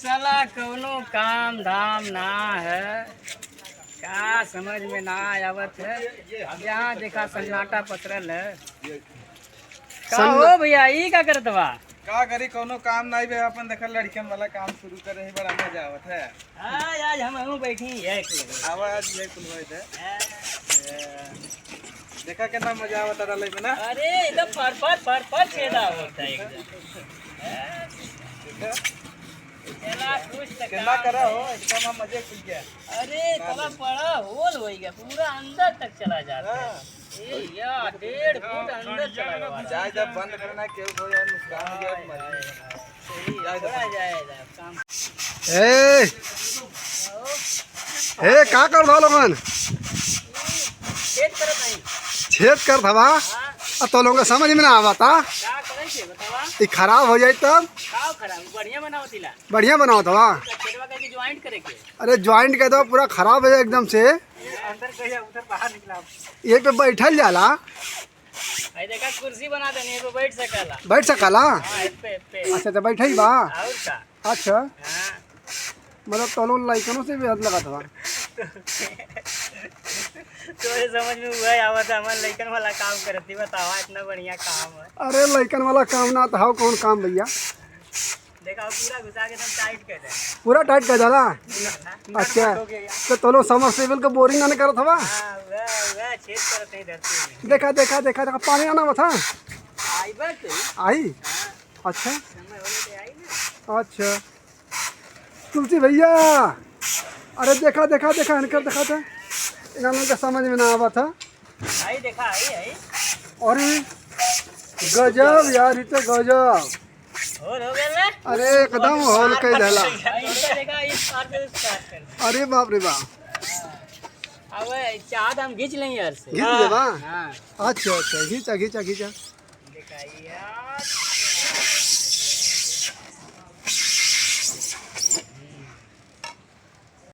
साला कौनो काम धाम ना है, क्या समझ में ना आवत है। यहाँ देखा सन्नाटा पसरल है। का हो भैया ई का करत बा? का करी कोनो काम नहीं बे अपन देखल लड़कियन वाला काम शुरू करे ही बड़ा मजा आवत है। आज हम बैठी है आवाज ये कुल होइत है। देखा कितना मजा आवत रहले में ना। अरे एकदम पर छेदा होता है एकदम। चला कुछ तक कितना करा हो एकदम मजे खुल गया। अरे तला बड़ा होल हो गया, पूरा अंदर तक चला जाता है। ए या 1.5 फुट अंदर चला गया। चाहे जब बंद करना केहू हो जाए नुकसान हो जाए मर बड़ा जाएगा काम। ए का कर दो लोगन खेत करत नहीं। छेद कर धवा अब तो लोगों समझ में ना आवता। का करे छे बतावा? ई खराब हो जाए तब का खराब बढ़िया बनावतिला। बढ़िया बनाओ धवा। खेतवा कैसे ज्वाइंट करे के? अरे ज्वाइंट कर दो पूरा खराब हो जाए एकदम से। अंदर कहिया उधर बाहर निकला। ये पे बैठल जाला, आई देखा कुर्सी बना देने पे बैठ सकला। बैठ सकला। हां इस पे अच्छा तो बैठे ही बा। और का? अच्छा हां मतलब तो लोग लाइकनों से भी हद लगा था। तोरे समझ में हुआ आवत हमन लइकन वाला काम करती बतावा इतना बढ़िया काम है। अरे लाइकन वाला काम ना तो हाउ कौन काम भैया। देखा पूरा घुसा के एकदम टाइट कर दे। पूरा टाइट कर जाला। अच्छा हो गया। तो तो लोग समरसेबल का बोरिंग ना करत हवा। हां वह छेद करते हैं धरती में। देखा देखा देखा देखा पानी आना था। आई बात आई हां अच्छा समय होले ते आई ना। अच्छा तुलसी भैया अरे देखा देखा देखा इनकर देखा था इन्होंने का समझ में ना आवा था। आई देखा आई अरे गजब यार इतना गजब। हो गया ना। अरे एकदम हॉल कई धला। देखा इस पार से उस पार कर। अरे बाप रे बाप अब चाहत हम खींच लें यार से। घिस दे बा। हां अच्छा अच्छा घिचा घिचा घिचा देखा यार